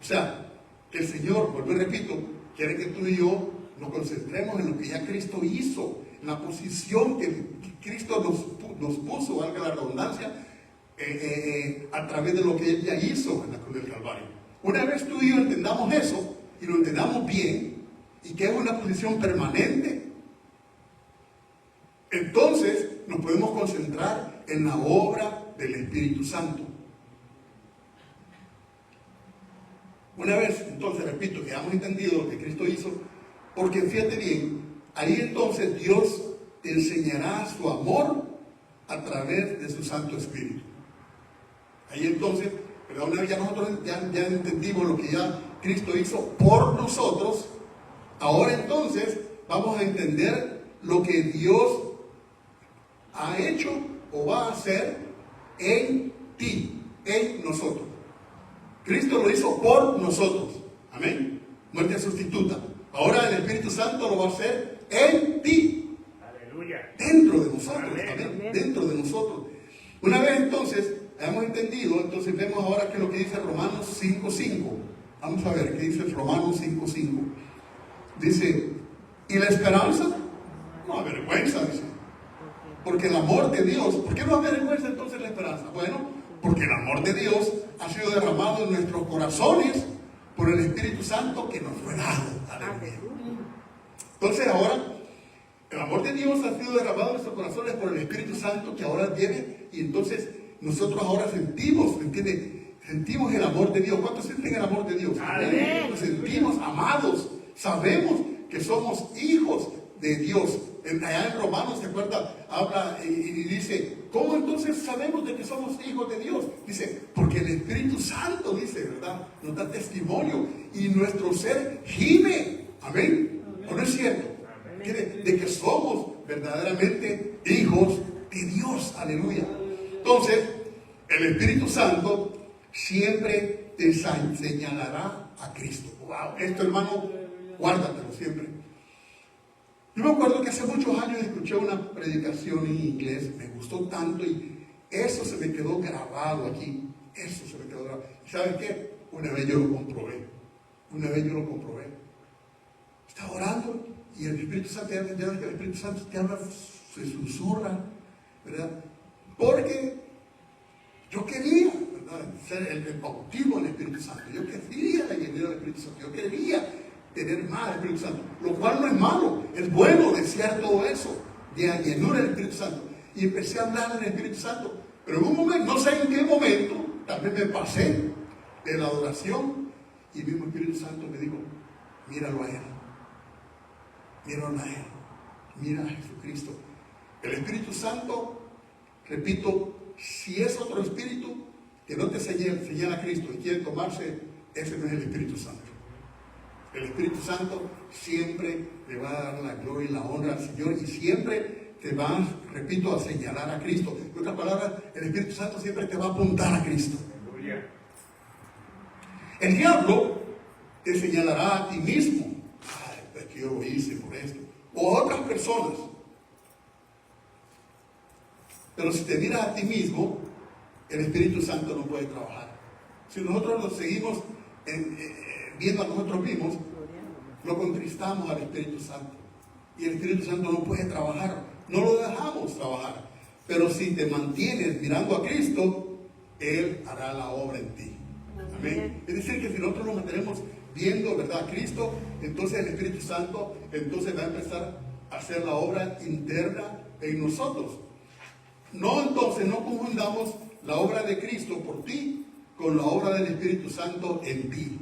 O sea, que el Señor, vuelvo y repito, quiere que tú y yo nos concentremos en lo que ya Cristo hizo, en la posición que Cristo nos puso, valga la redundancia, a través de lo que Él ya hizo en la cruz del Calvario. Una vez tú y yo entendamos eso, y lo entendamos bien, y que es una posición permanente, entonces nos podemos concentrar en la obra del Espíritu Santo. Una vez, entonces, repito, que hemos entendido lo que Cristo hizo, porque fíjate bien, ahí entonces Dios te enseñará su amor a través de su Santo Espíritu. Ahí entonces, pero una vez ya nosotros ya entendimos lo que ya Cristo hizo por nosotros, ahora entonces vamos a entender lo que Dios ha hecho o va a hacer en ti, en nosotros. Cristo lo hizo por nosotros. Amén. Muerte sustituta. Ahora el Espíritu Santo lo va a hacer en ti. Aleluya. Dentro de nosotros. Amén. Amén. Dentro de nosotros. Una vez entonces, hemos entendido, entonces vemos ahora que lo que dice Romanos 5:5. Vamos a ver qué dice Romanos 5:5. Dice, ¿y la esperanza? No avergüenza, dice. Porque el amor de Dios, ¿por qué no avergüenza entonces la esperanza? Bueno, porque el amor de Dios ha sido derramado en nuestros corazones por el Espíritu Santo que nos fue dado. Aleluya. Entonces ahora, el amor de Dios ha sido derramado en nuestros corazones por el Espíritu Santo que ahora viene, y entonces nosotros ahora sentimos, ¿me entiende? Sentimos el amor de Dios. ¿Cuántos sienten el amor de Dios? Amén. Nos sentimos amados. Sabemos que somos hijos de Dios. Allá en Romanos, ¿se acuerda? Habla y dice, ¿cómo entonces sabemos de que somos hijos de Dios? Dice, porque el Espíritu Santo, dice, ¿verdad? Nos da testimonio y nuestro ser gime. Amén. ¿O no es cierto? De que somos verdaderamente hijos de Dios. Aleluya. Entonces, el Espíritu Santo siempre te señalará a Cristo. Wow, esto, hermano, guárdatelo siempre. Yo me acuerdo que hace muchos años escuché una predicación en inglés, me gustó tanto y eso se me quedó grabado aquí. Eso se me quedó grabado. ¿Y sabes qué? Una vez yo lo comprobé. Estaba orando y el Espíritu Santo, ya ves que el Espíritu Santo te habla, se susurra, ¿verdad? Porque yo quería, ¿verdad?, ser el bautismo del Espíritu Santo. Yo quería la llenura del Espíritu Santo. Yo quería tener más del Espíritu Santo. Lo cual no es malo. Es bueno desear todo eso, de la llenura del Espíritu Santo. Y empecé a hablar del Espíritu Santo. Pero en un momento, no sé en qué momento, también me pasé de la adoración y el mismo Espíritu Santo me dijo, míralo a Él. Míralo a Él. Mira a Jesucristo. El Espíritu Santo, repito, si es otro espíritu que no te señala a Cristo y quiere tomarse, ese no es el Espíritu Santo. El Espíritu Santo siempre le va a dar la gloria y la honra al Señor y siempre te va, repito, a señalar a Cristo. En otras palabras, el Espíritu Santo siempre te va a apuntar a Cristo. Aleluya. El diablo te señalará a ti mismo. Ay, pues que yo lo hice por esto. O a otras personas. Pero si te miras a ti mismo, el Espíritu Santo no puede trabajar. Si nosotros nos seguimos viendo a nosotros mismos, lo contristamos al Espíritu Santo. Y el Espíritu Santo no puede trabajar. No lo dejamos trabajar. Pero si te mantienes mirando a Cristo, Él hará la obra en ti. Amén. Es decir, que si nosotros nos mantenemos viendo, ¿verdad?, a Cristo, entonces el Espíritu Santo entonces va a empezar a hacer la obra interna en nosotros. No, entonces, no confundamos la obra de Cristo por ti con la obra del Espíritu Santo en ti.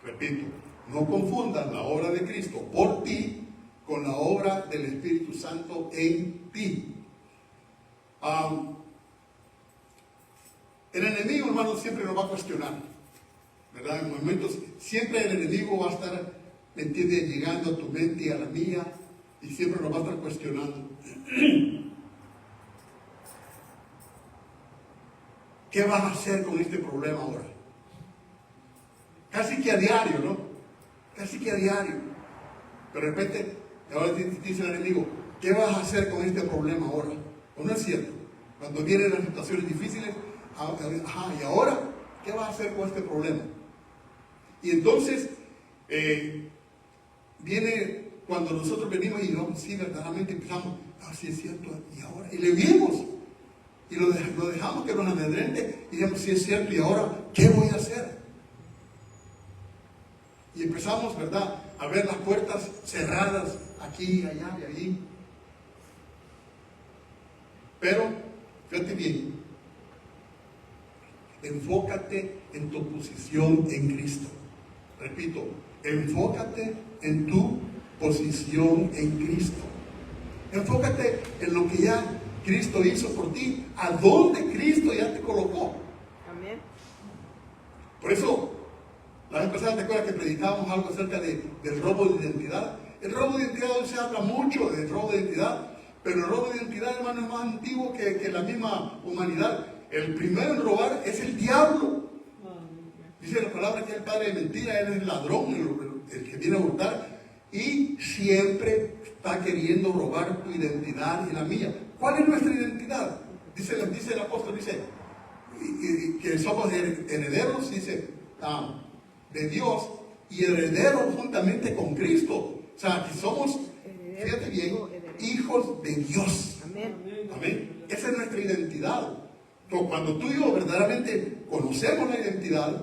Repito, no confundas la obra de Cristo por ti con la obra del Espíritu Santo en ti. El enemigo, hermano, siempre nos va a cuestionar, ¿verdad? En momentos, siempre el enemigo va a estar, ¿me entiendes?, llegando a tu mente y a la mía, y siempre nos va a estar cuestionando. ¿Qué vas a hacer con este problema ahora? Casi que a diario, ¿no? Casi que a diario. Pero de repente, ahora dice el enemigo, ¿qué vas a hacer con este problema ahora? ¿O no es cierto? Cuando vienen las situaciones difíciles, ¿y ahora qué vas a hacer con este problema? Y entonces, viene cuando nosotros venimos y no, sí, verdaderamente empezamos, sí es cierto, y ahora, y le vimos. Y lo dejamos que nos amedrente y digamos, sí es cierto, y ahora, ¿qué voy a hacer? Y empezamos, ¿verdad?, a ver las puertas cerradas aquí, allá y allí. Pero, fíjate bien, enfócate en tu posición en Cristo. Repito, enfócate en tu posición en Cristo. Enfócate en lo que ya Cristo hizo por ti, a dónde Cristo ya te colocó. Amén. Por eso, la vez pasada, ¿te acuerdas que predicábamos algo acerca del robo de identidad? El robo de identidad, hoy se habla mucho del robo de identidad, pero el robo de identidad, hermano, es más antiguo que la misma humanidad. El primero en robar es el diablo. Dice la palabra que es el padre de mentira, él es el ladrón, el que viene a hurtar, y siempre está queriendo robar tu identidad y la mía. ¿Cuál es nuestra identidad? Dice el apóstol, dice que somos herederos, dice, de Dios, y herederos juntamente con Cristo. O sea, que somos, fíjate bien, hijos de Dios. Amén. Amén. Esa es nuestra identidad. Pero cuando tú y yo verdaderamente conocemos la identidad,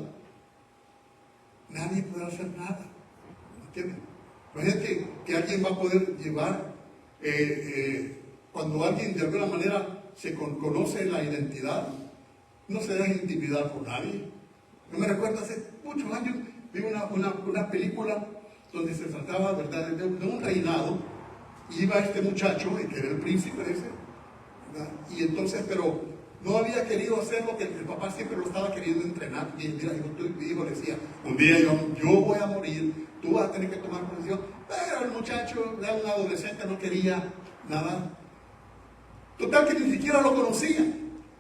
nadie podrá hacer nada. ¿Entiendes? Imagínate que alguien va a poder llevar, cuando alguien de alguna manera se conoce la identidad, no se deja intimidar por nadie. Yo me recuerdo hace muchos años, vi una película donde se trataba, ¿verdad?, de un reinado, y iba este muchacho, que era el príncipe ese, ¿verdad? Y entonces, pero no había querido hacer lo que el papá siempre lo estaba queriendo entrenar. Y mira, mi hijo le decía, un día yo voy a morir, tú vas a tener que tomar posesión. Pero el muchacho, era un adolescente, no quería nada. Total que ni siquiera lo conocía.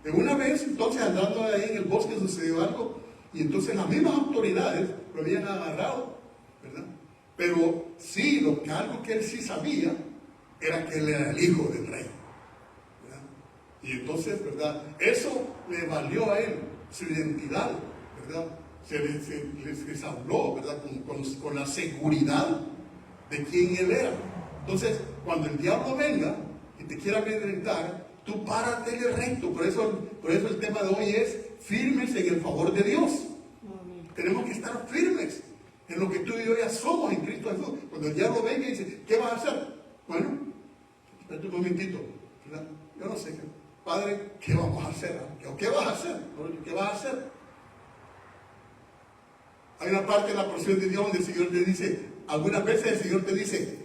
De una vez, entonces, andando ahí en el bosque, sucedió algo, y entonces las mismas autoridades lo habían agarrado, ¿verdad? Pero sí, algo que él sí sabía era que él era el hijo del rey. Y entonces, ¿verdad? Eso le valió a él su identidad, ¿verdad? Les habló, ¿verdad? Con la seguridad de quién él era. Entonces, cuando el diablo venga y te quiera amedrentar, tú páratele recto. Por eso el tema de hoy es firmes en el favor de Dios. Tenemos que estar firmes en lo que tú y yo ya somos en Cristo Jesús. Cuando el diablo venga y dice, ¿qué vas a hacer? Bueno, espérate un momentito, ¿verdad? Yo no sé qué. Padre, ¿qué vamos a hacer? ¿Qué vas a hacer? ¿Qué vas a hacer? Hay una parte en la porción de Dios donde el Señor te dice, algunas veces el Señor te dice,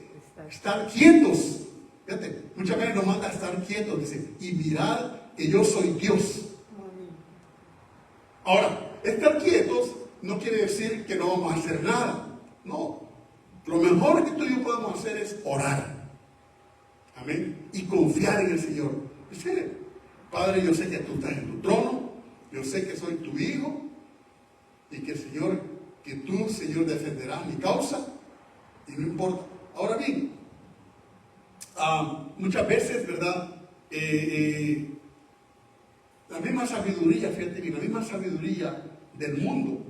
estar quietos. Fíjate, muchas veces nos manda a estar quietos, dice, y mirad que yo soy Dios. Ahora, estar quietos no quiere decir que no vamos a hacer nada. No. Lo mejor que tú y yo podemos hacer es orar. Amén. Y confiar en el Señor. Decirle, Padre, yo sé que tú estás en tu trono, yo sé que soy tu hijo, y que tú, Señor, defenderás mi causa, y no importa. Ahora bien, muchas veces, ¿verdad? La misma sabiduría, fíjate bien, la misma sabiduría del mundo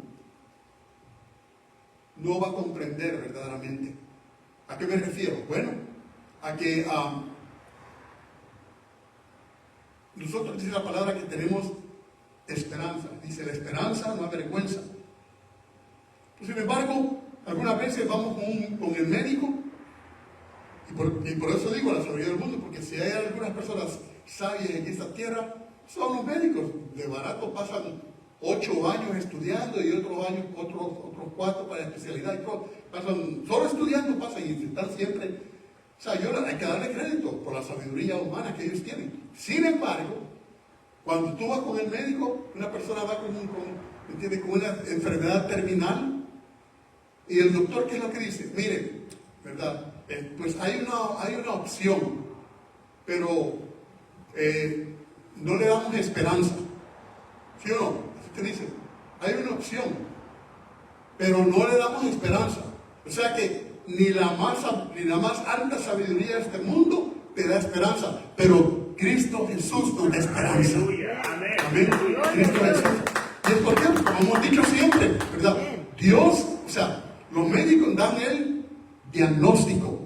no va a comprender verdaderamente. ¿A qué me refiero? Bueno, a que nosotros dice la palabra que tenemos esperanza. Dice, la esperanza no avergüenza. Sin embargo, algunas veces vamos con el médico, y por eso digo la sabiduría del mundo, porque si hay algunas personas sabias en esta tierra, son los médicos. De barato pasan 8 años estudiando y otros 4 para especialidad. Pasan, solo estudiando pasan y están siempre. O sea, hay que darle crédito por la sabiduría humana que ellos tienen. Sin embargo, cuando tú vas con el médico, una persona va con una enfermedad terminal, y el doctor, ¿qué es lo que dice? Mire, ¿verdad? Pues hay una opción, pero no le damos esperanza. ¿Sí o no? Así te dice. Hay una opción, pero no le damos esperanza. O sea que ni la más alta sabiduría de este mundo te da esperanza, pero Cristo Jesús nos da esperanza. Amén. Cristo Jesús. Y es porque, como hemos dicho siempre, ¿verdad? Dios, o sea, los médicos dan el diagnóstico.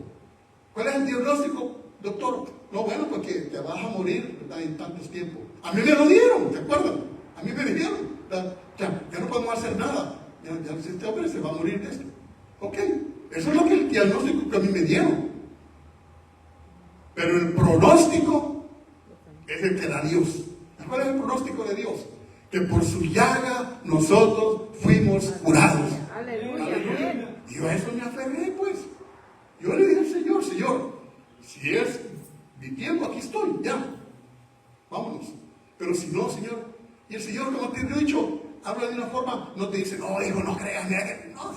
¿Cuál es el diagnóstico, doctor? No, bueno, porque te vas a morir, ¿verdad?, en tantos tiempos. A mí me lo dieron, ¿te acuerdas? A mí me dijeron, ya no podemos hacer nada. Ya este hombre se va a morir de esto. Ok, eso es lo que el diagnóstico que a mí me dieron. Pero el pronóstico es el que da Dios. ¿Cuál es el pronóstico de Dios? Que por su llaga nosotros fuimos curados. Aleluya. Y yo a eso me aferré, pues. Yo le dije al Señor, si es mi tiempo, aquí estoy, ya. Vámonos. Pero si no, Señor. Y el Señor, como te he dicho, habla de una forma, no te dice, no, hijo, no creas, mira que... No,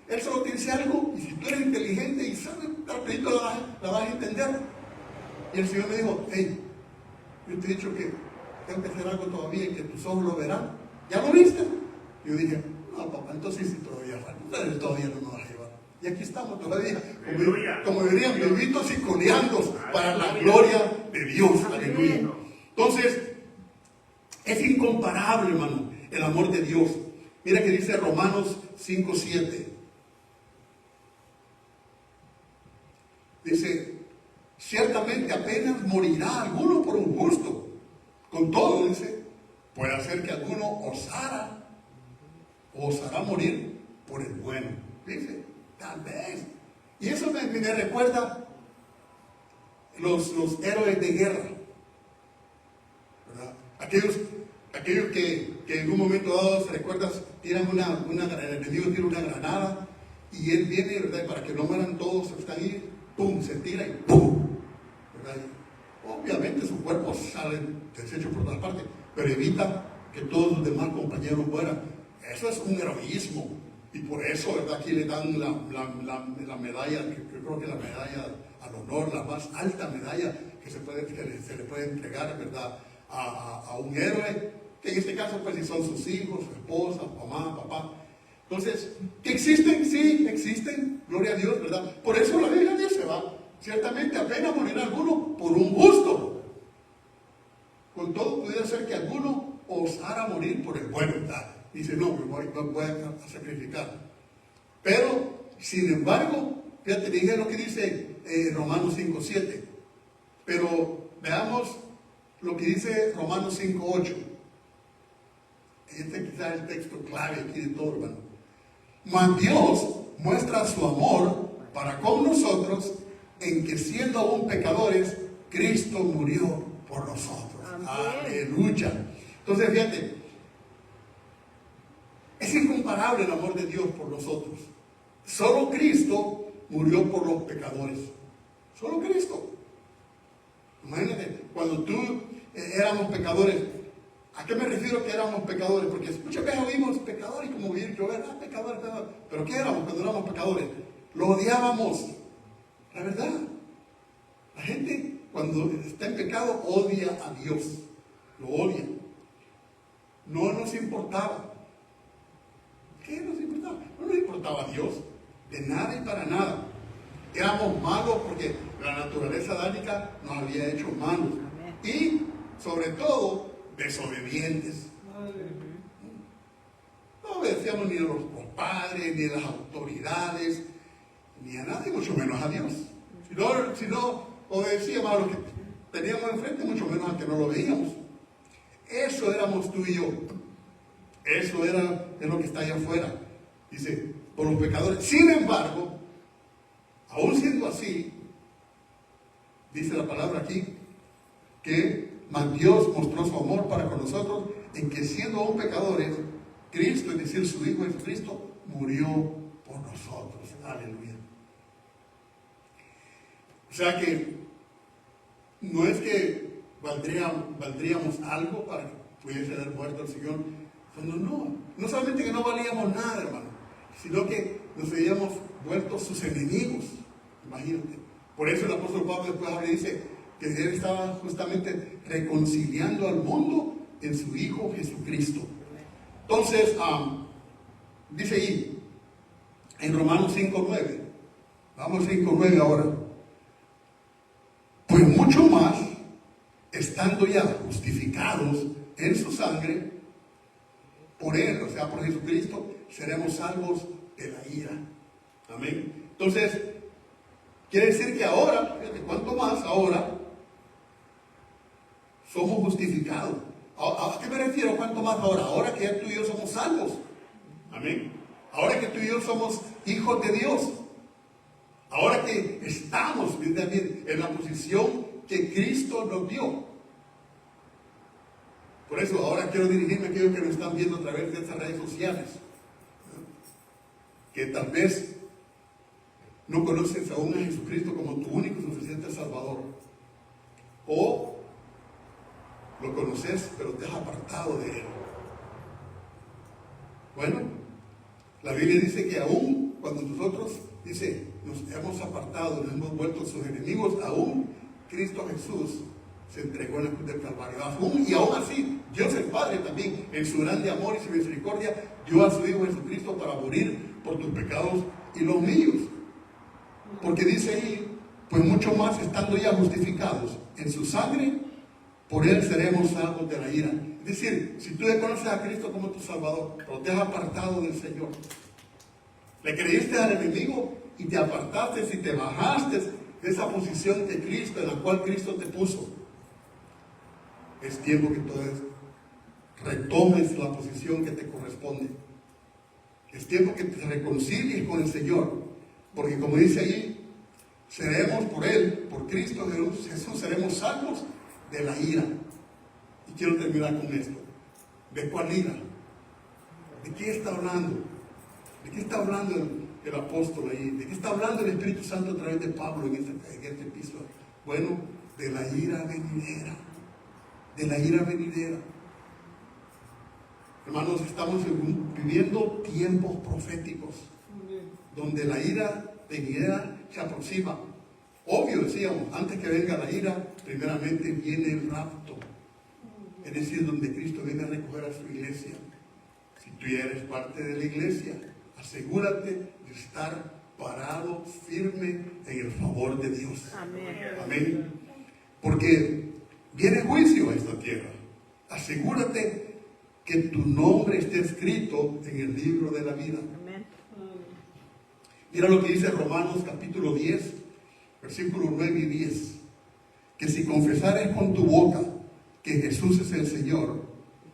él solo te dice algo, y si tú eres inteligente y sabes, rapidito la vas a entender. Y el Señor me dijo, hey, yo te he dicho que tengo que hacer algo todavía y que tus ojos lo verán. ¿Ya lo viste? Y yo dije, no, papá, entonces sí todavía falta. Ustedes todavía no nos vas a llevar. Y aquí estamos todavía, como dirían, bebitos y coleando para la gloria de Dios. Aleluya. Entonces, es incomparable, hermano, el amor de Dios. Mira que dice Romanos 5:7. Dice, ciertamente apenas morirá alguno por un justo. Con todo, dice, puede ser que alguno osará morir por el bueno. Dice, tal vez. Y eso me recuerda los héroes de guerra, ¿verdad? Aquellos que en un momento dado, ¿se recuerdas? Tiran el enemigo tira una granada y él viene, ¿verdad? Para que no mueran todos, están ahí, ¡pum!, se tira y ¡pum!, ¿verdad? Obviamente su cuerpo sale deshecho por todas partes, pero evita que todos los demás compañeros mueran. Eso es un heroísmo. Y por eso, ¿verdad? Aquí le dan la medalla, que creo que la medalla al honor, la más alta medalla que se le puede entregar, ¿verdad? A un héroe, que en este caso, pues, si son sus hijos, su esposa, mamá, papá. Entonces, ¿que existen? Sí, existen, gloria a Dios, ¿verdad? Por eso la Biblia dice, va, ciertamente apenas morirá alguno por un justo. Con todo, pudiera ser que alguno osara morir por el bueno, ¿verdad? Dice, no, me voy a sacrificar. Pero, sin embargo, fíjate, dije lo que dice Romanos 5:7. Pero veamos lo que dice Romanos 5:8. Este quizás es el texto clave aquí de todo, hermano. Mas Dios muestra su amor para con nosotros en que siendo aún pecadores, Cristo murió por nosotros. Amén. Aleluya. Entonces, fíjate, es incomparable el amor de Dios por nosotros. Solo Cristo murió por los pecadores. Solo Cristo. Imagínate, cuando tú éramos pecadores, ¿a qué me refiero que éramos pecadores? Porque muchas veces oímos pecadores como vivir, yo era pecadores. Pero ¿qué éramos cuando éramos pecadores? Lo odiábamos. La verdad. La gente cuando está en pecado odia a Dios. Lo odia. No nos importaba. ¿Qué nos importaba? No nos importaba a Dios. De nada y para nada. Éramos malos porque la naturaleza adánica nos había hecho malos. Y, sobre todo, desobedientes. No obedecíamos ni a los padres, ni a las autoridades, ni a nadie, mucho menos a Dios. Si no obedecíamos a los que teníamos enfrente, mucho menos a que no lo veíamos. Eso éramos tú y yo. Eso es lo que está allá afuera. Dice, por los pecadores. Sin embargo, aún siendo así, dice la palabra aquí, que mas Dios mostró su amor para con nosotros en que siendo aún pecadores, Cristo, es decir, su Hijo Jesucristo, murió por nosotros. Aleluya. O sea que no es que valdríamos algo para que pudiese haber muerto el Señor. No solamente que no valíamos nada, hermano, sino que nos habíamos vuelto sus enemigos. Imagínate. Por eso el apóstol Pablo después habla y dice que él estaba justamente reconciliando al mundo en su Hijo Jesucristo. Entonces, dice ahí, en Romanos 5:9, vamos 5:9 ahora. Pues mucho más, estando ya justificados en su sangre, por Él, o sea, por Jesucristo, seremos salvos de la ira. Amén. Entonces, quiere decir que ahora, fíjate, cuánto más ahora, somos justificados. ¿A qué me refiero? ¿Cuánto más ahora? Ahora que ya tú y yo somos salvos. Amén. Ahora que tú y yo somos hijos de Dios. Ahora que estamos también en la posición que Cristo nos dio. Por eso ahora quiero dirigirme a aquellos que nos están viendo a través de estas redes sociales. Que tal vez no conoces aún a Jesucristo como tu único y suficiente Salvador. O lo conoces, pero te has apartado de Él. Bueno, la Biblia dice que aún cuando nosotros, dice, nos hemos apartado, nos hemos vuelto sus enemigos, aún Cristo Jesús se entregó en la cruz del Calvario. Y aún así, Dios el Padre también, en su grande amor y su misericordia, dio a su Hijo Jesucristo para morir por tus pecados y los míos. Porque dice ahí, pues mucho más estando ya justificados en su sangre, por Él seremos salvos de la ira. Es decir, si tú le conoces a Cristo como tu Salvador, pero te has apartado del Señor, le creíste al enemigo y te apartaste y te bajaste de esa posición de Cristo en la cual Cristo te puso, es tiempo que entonces retomes la posición que te corresponde. Es tiempo que te reconcilies con el Señor, porque como dice ahí, seremos por Él, por Cristo Jesús, seremos salvos de la ira. Y quiero terminar con esto. ¿De cuál ira? ¿De qué está hablando? ¿De qué está hablando el apóstol ahí? ¿De qué está hablando el Espíritu Santo a través de Pablo en este epístola? Bueno, de la ira venidera. De la ira venidera. Hermanos, estamos viviendo tiempos proféticos donde la ira venidera se aproxima. Obvio, decíamos, antes que venga la ira, primeramente viene el rapto. Es decir, donde Cristo viene a recoger a su iglesia. Si tú ya eres parte de la iglesia, asegúrate de estar parado, firme en el favor de Dios. Amén. Amén. Porque viene juicio a esta tierra. Asegúrate que tu nombre esté escrito en el libro de la vida. Amén. Mira lo que dice Romanos capítulo 10, versículos 9 y 10. Que si confesares con tu boca que Jesús es el Señor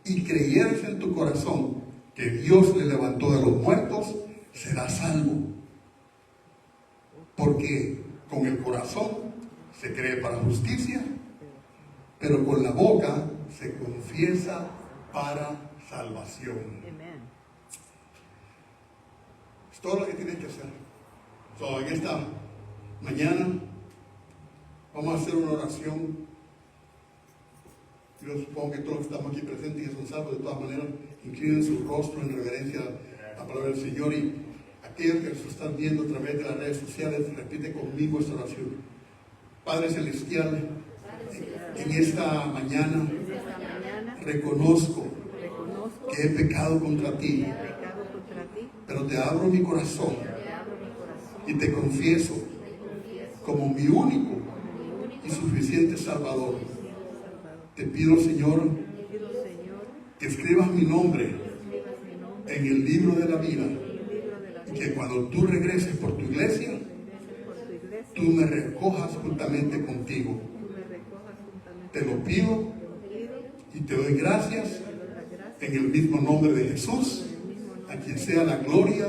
y creyeres en tu corazón que Dios le levantó de los muertos, serás salvo. Porque con el corazón se cree para justicia, pero con la boca se confiesa para salvación. Amén. Es todo lo que tienes que hacer. En esta mañana vamos a hacer una oración. Yo supongo que todos los que estamos aquí presentes ya son salvos. De todas maneras, inclinen su rostro en reverencia a la palabra del Señor. Y aquellos que nos están viendo a través de las redes sociales, repite conmigo esta oración. Padre Celestial, en esta mañana reconozco que he pecado contra ti, pero te abro mi corazón y te confieso como mi único y suficiente Salvador. Te pido, Señor, que escribas mi nombre en el libro de la vida y que cuando tú regreses por tu iglesia, tú me recojas juntamente contigo. Te lo pido y te doy gracias en el mismo nombre de Jesús, a quien sea la gloria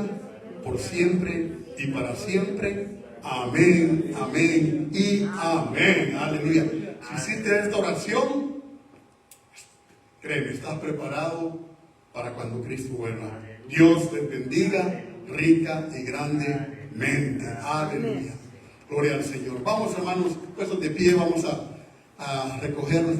por siempre y para siempre. Amén, amén y amén. Aleluya. Si hiciste esta oración, créeme, estás preparado para cuando Cristo vuelva. Dios te bendiga rica y grandemente. Aleluya. Gloria al Señor. Vamos, hermanos, puestos de pie, vamos a recoger nuestra